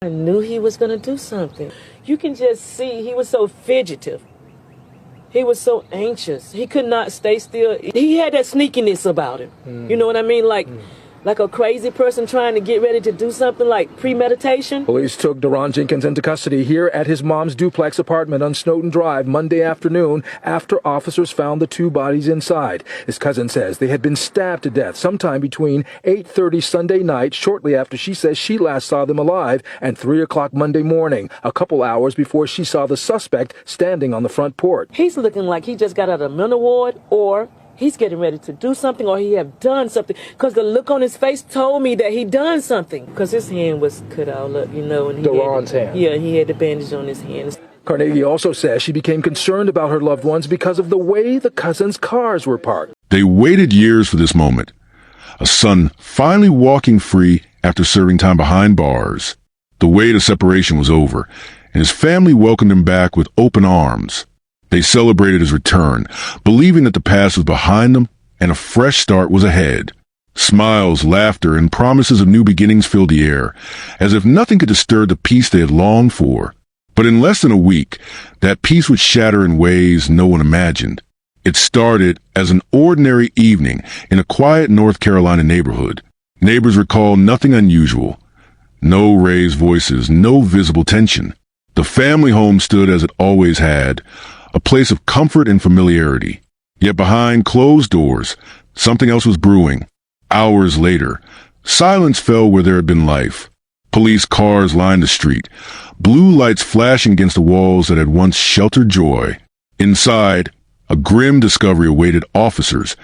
I knew he was going to do something. You can just see he was so fidgetive. He was so anxious. He could not stay still. He had that sneakiness about him. You know what I mean? Like a crazy person trying to get ready to do something, like premeditation. Police took Deron Jenkins into custody here at his mom's duplex apartment on Snowden Drive Monday afternoon after officers found the two bodies inside. His cousin says they had been stabbed to death sometime between 8:30 Sunday night, shortly after she says she last saw them alive, and 3 o'clock Monday morning, a couple hours before she saw the suspect standing on the front porch. He's looking like he just got out of a mental ward, or he's getting ready to do something, or he have done something, because the look on his face told me that he done something, because his hand was cut all up, you know. And Deron's hand. Yeah, he had the bandage on his hand. Carnegie also says she became concerned about her loved ones because of the way the cousins' cars were parked. They waited years for this moment. A son finally walking free after serving time behind bars. The wait of separation was over, and his family welcomed him back with open arms. They celebrated his return, believing that the past was behind them and a fresh start was ahead. Smiles, laughter, and promises of new beginnings filled the air, as if nothing could disturb the peace they had longed for. But in less than a week, that peace would shatter in ways no one imagined. It started as an ordinary evening in a quiet North Carolina neighborhood. Neighbors recall nothing unusual. No raised voices, no visible tension. The family home stood as it always had, a place of comfort and familiarity. Yet behind closed doors, something else was brewing. Hours later, silence fell where there had been life. Police cars lined the street, blue lights flashing against the walls that had once sheltered joy. Inside, a grim discovery awaited officers,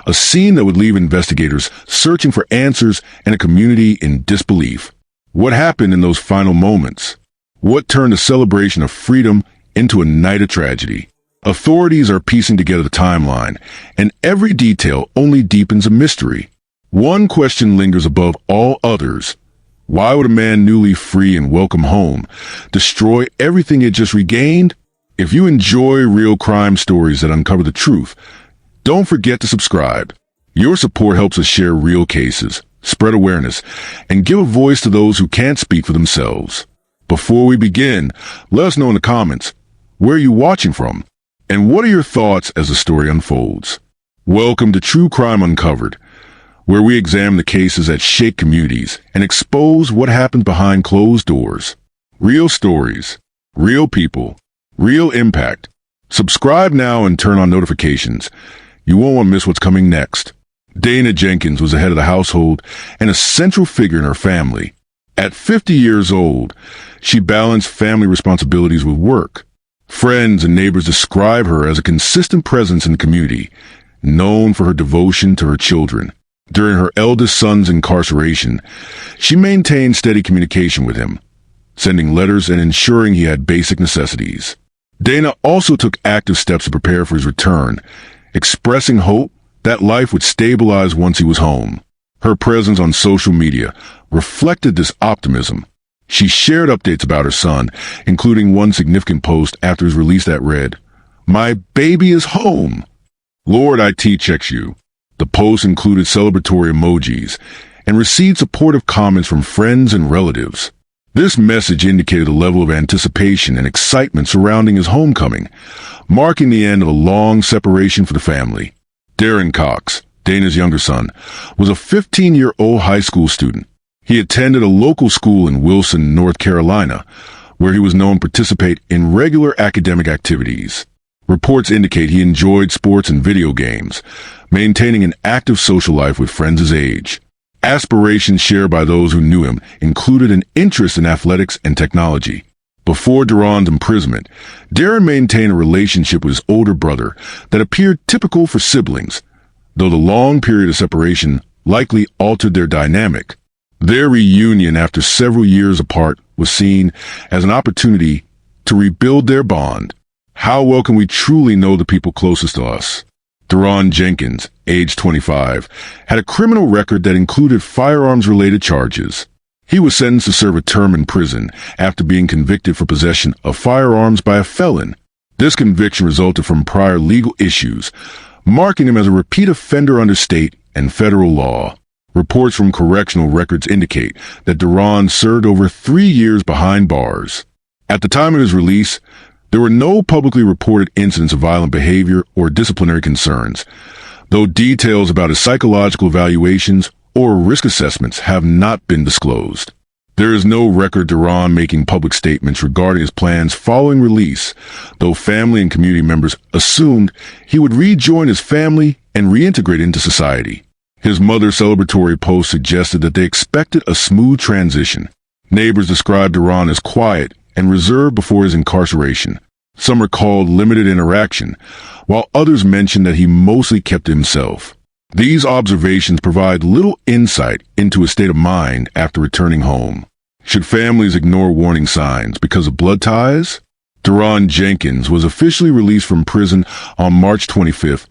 a scene that would leave investigators searching for answers and a community in disbelief. What happened in those final moments? What turned a celebration of freedom into a night of tragedy? Authorities are piecing together the timeline, and every detail only deepens a mystery. One question lingers above all others. Why would a man newly free and welcome home destroy everything he had just regained? If you enjoy real crime stories that uncover the truth, don't forget to subscribe. Your support helps us share real cases, spread awareness, and give a voice to those who can't speak for themselves. Before we begin, let us know in the comments, where are you watching from? And what are your thoughts as the story unfolds? Welcome to True Crime Uncovered, where we examine the cases that shake communities and expose what happens behind closed doors. Real stories, real people, real impact. Subscribe now and turn on notifications. You won't want to miss what's coming next. Dana Jenkins was the head of the household and a central figure in her family. At 50 years old, she balanced family responsibilities with work. Friends and neighbors describe her as a consistent presence in the community, known for her devotion to her children. During her eldest son's incarceration, she maintained steady communication with him, sending letters and ensuring he had basic necessities. Dana also took active steps to prepare for his return, expressing hope that life would stabilize once he was home. Her presence on social media reflected this optimism. She shared updates about her son, including one significant post after his release that read, "My baby is home. Lord IT checks you." The post included celebratory emojis and received supportive comments from friends and relatives. This message indicated a level of anticipation and excitement surrounding his homecoming, marking the end of a long separation for the family. Darren Cox, Dana's younger son, was a 15-year-old high school student. He attended a local school in Wilson, North Carolina, where he was known to participate in regular academic activities. Reports indicate he enjoyed sports and video games, maintaining an active social life with friends his age. Aspirations shared by those who knew him included an interest in athletics and technology. Before Deron's imprisonment, Darren maintained a relationship with his older brother that appeared typical for siblings, though the long period of separation likely altered their dynamic. Their reunion after several years apart was seen as an opportunity to rebuild their bond. How well can we truly know the people closest to us? Deron Jenkins, age 25, had a criminal record that included firearms-related charges. He was sentenced to serve a term in prison after being convicted for possession of firearms by a felon. This conviction resulted from prior legal issues, marking him as a repeat offender under state and federal law. Reports from correctional records indicate that Duran served over 3 years behind bars. At the time of his release, there were no publicly reported incidents of violent behavior or disciplinary concerns, though details about his psychological evaluations or risk assessments have not been disclosed. There is no record Duran making public statements regarding his plans following release, though family and community members assumed he would rejoin his family and reintegrate into society. His mother's celebratory post suggested that they expected a smooth transition. Neighbors described Duran as quiet and reserved before his incarceration. Some recalled limited interaction, while others mentioned that he mostly kept to himself. These observations provide little insight into his state of mind after returning home. Should families ignore warning signs because of blood ties? Duran Jenkins was officially released from prison on March 25,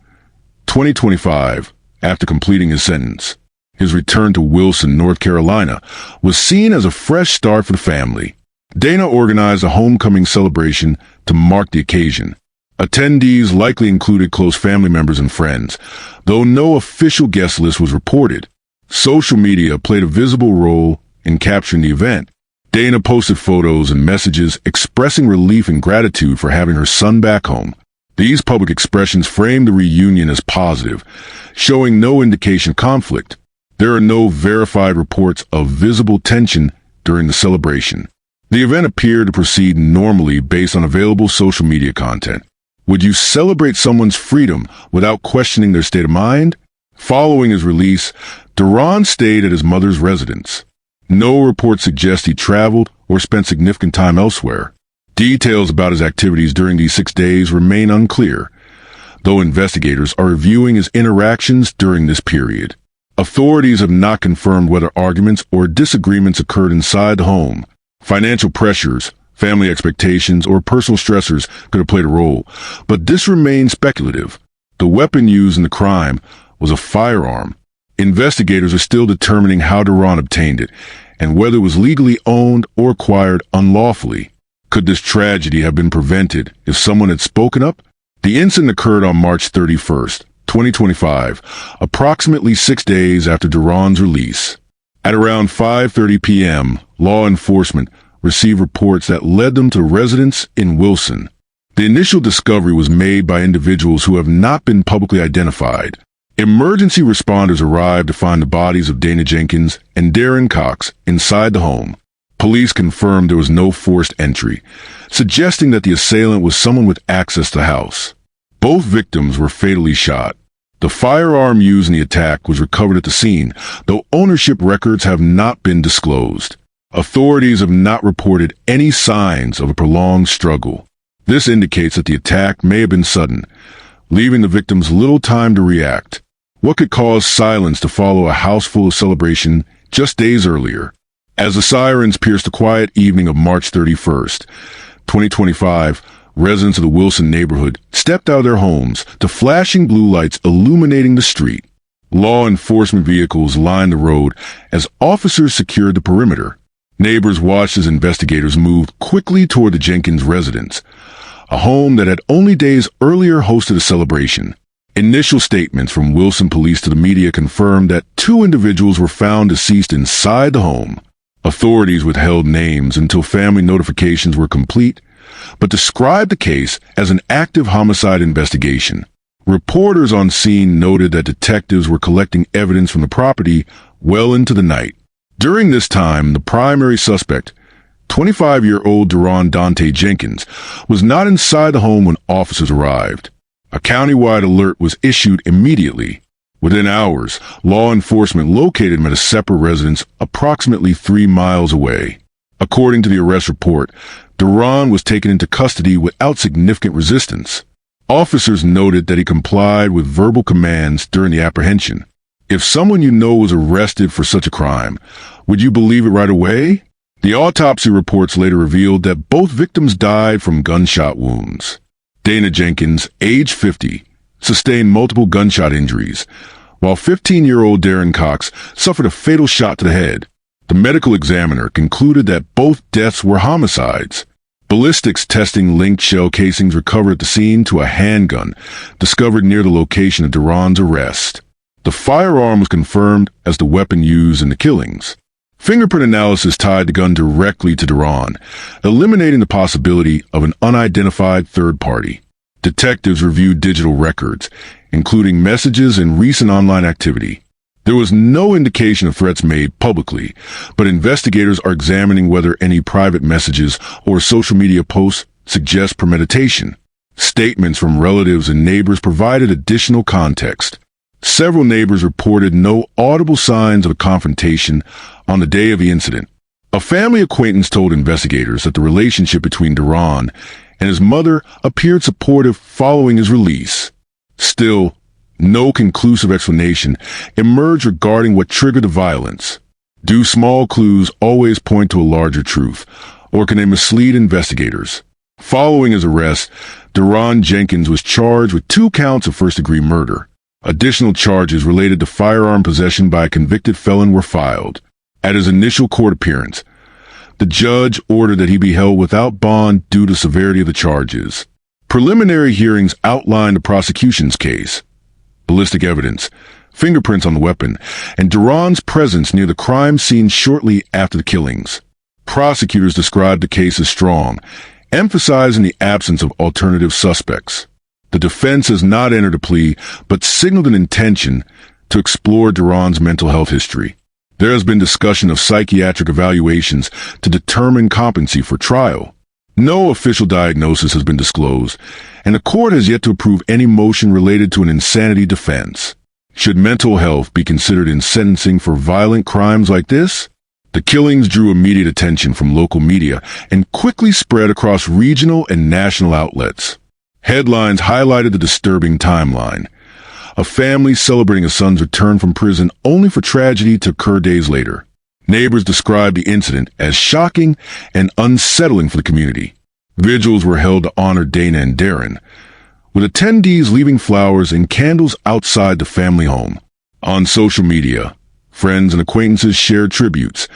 2025, after completing his sentence. His return to Wilson, North Carolina, was seen as a fresh start for the family. Dana organized a homecoming celebration to mark the occasion. Attendees likely included close family members and friends, though no official guest list was reported. Social media played a visible role in capturing the event. Dana posted photos and messages expressing relief and gratitude for having her son back home. These public expressions framed the reunion as positive, showing no indication of conflict. There are no verified reports of visible tension during the celebration. The event appeared to proceed normally based on available social media content. Would you celebrate someone's freedom without questioning their state of mind? Following his release, Duran stayed at his mother's residence. No reports suggest he traveled or spent significant time elsewhere. Details about his activities during these 6 days remain unclear, though investigators are reviewing his interactions during this period. Authorities have not confirmed whether arguments or disagreements occurred inside the home. Financial pressures, family expectations, or personal stressors could have played a role, but this remains speculative. The weapon used in the crime was a firearm. Investigators are still determining how Duran obtained it and whether it was legally owned or acquired unlawfully. Could this tragedy have been prevented if someone had spoken up? The incident occurred on March 31st, 2025, approximately 6 days after Duran's release. At around 5:30 p.m., law enforcement received reports that led them to residence in Wilson. The initial discovery was made by individuals who have not been publicly identified. Emergency responders arrived to find the bodies of Dana Jenkins and Darren Cox inside the home. Police confirmed there was no forced entry, suggesting that the assailant was someone with access to the house. Both victims were fatally shot. The firearm used in the attack was recovered at the scene, though ownership records have not been disclosed. Authorities have not reported any signs of a prolonged struggle. This indicates that the attack may have been sudden, leaving the victims little time to react. What could cause silence to follow a house full of celebration just days earlier? As the sirens pierced the quiet evening of March 31st, 2025, residents of the Wilson neighborhood stepped out of their homes to flashing blue lights illuminating the street. Law enforcement vehicles lined the road as officers secured the perimeter. Neighbors watched as investigators moved quickly toward the Jenkins residence, a home that had only days earlier hosted a celebration. Initial statements from Wilson police to the media confirmed that 2 individuals were found deceased inside the home. Authorities withheld names until family notifications were complete, but described the case as an active homicide investigation. Reporters on scene noted that detectives were collecting evidence from the property well into the night. During this time, the primary suspect, 25-year-old Duran Dante Jenkins, was not inside the home when officers arrived. A countywide alert was issued immediately. Within hours, law enforcement located him at a separate residence approximately 3 miles away. According to the arrest report, Duran was taken into custody without significant resistance. Officers noted that he complied with verbal commands during the apprehension. If someone you know was arrested for such a crime, would you believe it right away? The autopsy reports later revealed that both victims died from gunshot wounds. Dana Jenkins, age 50, sustained multiple gunshot injuries, while 15-year-old Darren Cox suffered a fatal shot to the head. The medical examiner concluded that both deaths were homicides. Ballistics testing linked shell casings recovered at the scene to a handgun discovered near the location of Duran's arrest. The firearm was confirmed as the weapon used in the killings. Fingerprint analysis tied the gun directly to Duran, eliminating the possibility of an unidentified third party. Detectives reviewed digital records, including messages and recent online activity. There was no indication of threats made publicly, but investigators are examining whether any private messages or social media posts suggest premeditation. Statements from relatives and neighbors provided additional context. Several neighbors reported no audible signs of a confrontation on the day of the incident. A family acquaintance told investigators that the relationship between Duran and his mother appeared supportive following his release. Still, no conclusive explanation emerged regarding what triggered the violence. Do small clues always point to a larger truth, or can they mislead investigators? Following his arrest, Duran Jenkins was charged with 2 counts of first-degree murder. Additional charges related to firearm possession by a convicted felon were filed. At his initial court appearance, the judge ordered that he be held without bond due to severity of the charges. Preliminary hearings outlined the prosecution's case. Ballistic evidence, fingerprints on the weapon, and Duran's presence near the crime scene shortly after the killings. Prosecutors described the case as strong, emphasizing the absence of alternative suspects. The defense has not entered a plea, but signaled an intention to explore Duran's mental health history. There has been discussion of psychiatric evaluations to determine competency for trial. No official diagnosis has been disclosed, and the court has yet to approve any motion related to an insanity defense. Should mental health be considered in sentencing for violent crimes like this? The killings drew immediate attention from local media and quickly spread across regional and national outlets. Headlines highlighted the disturbing timeline. A family celebrating a son's return from prison only for tragedy to occur days later. Neighbors described the incident as shocking and unsettling for the community. Vigils were held to honor Dana and Darren, with attendees leaving flowers and candles outside the family home. On social media, friends and acquaintances shared tributes,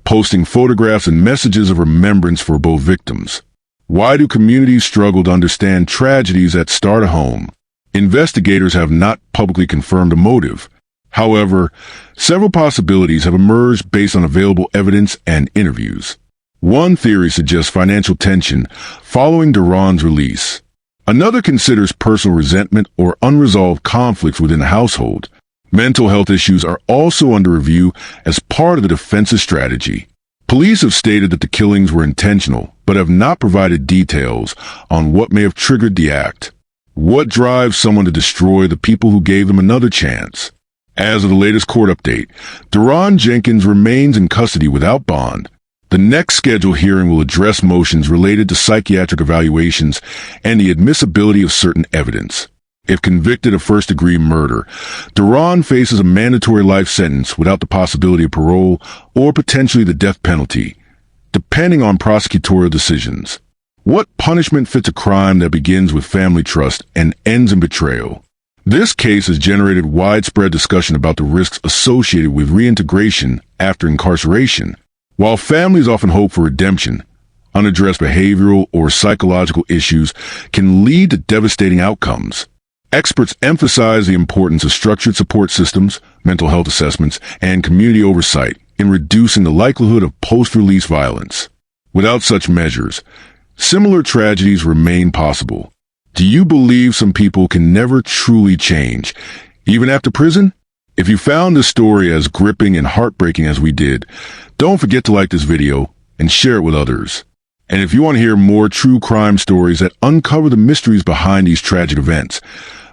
posting photographs and messages of remembrance for both victims. Why do communities struggle to understand tragedies that start at home? Investigators have not publicly confirmed a motive. However, several possibilities have emerged based on available evidence and interviews. One theory suggests financial tension following Duran's release. Another considers personal resentment or unresolved conflicts within the household. Mental health issues are also under review as part of the defense's strategy. Police have stated that the killings were intentional, but have not provided details on what may have triggered the act. What drives someone to destroy the people who gave them another chance? As of the latest court update, Duran Jenkins remains in custody without bond. The next scheduled hearing will address motions related to psychiatric evaluations and the admissibility of certain evidence. If convicted of first-degree murder, Duran faces a mandatory life sentence without the possibility of parole or potentially the death penalty, depending on prosecutorial decisions. What punishment fits a crime that begins with family trust and ends in betrayal? This case has generated widespread discussion about the risks associated with reintegration after incarceration. While families often hope for redemption, unaddressed behavioral or psychological issues can lead to devastating outcomes. Experts emphasize the importance of structured support systems, mental health assessments, and community oversight in reducing the likelihood of post-release violence. Without such measures, similar tragedies remain possible. Do you believe some people can never truly change, even after prison? If you found this story as gripping and heartbreaking as we did, don't forget to like this video and share it with others. And if you want to hear more true crime stories that uncover the mysteries behind these tragic events,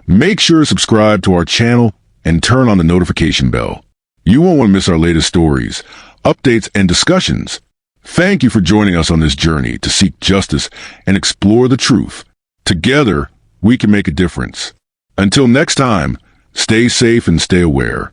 make sure to subscribe to our channel and turn on the notification bell. You won't want to miss our latest stories, updates, and discussions. Thank you for joining us on this journey to seek justice and explore the truth. Together, we can make a difference. Until next time, stay safe and stay aware.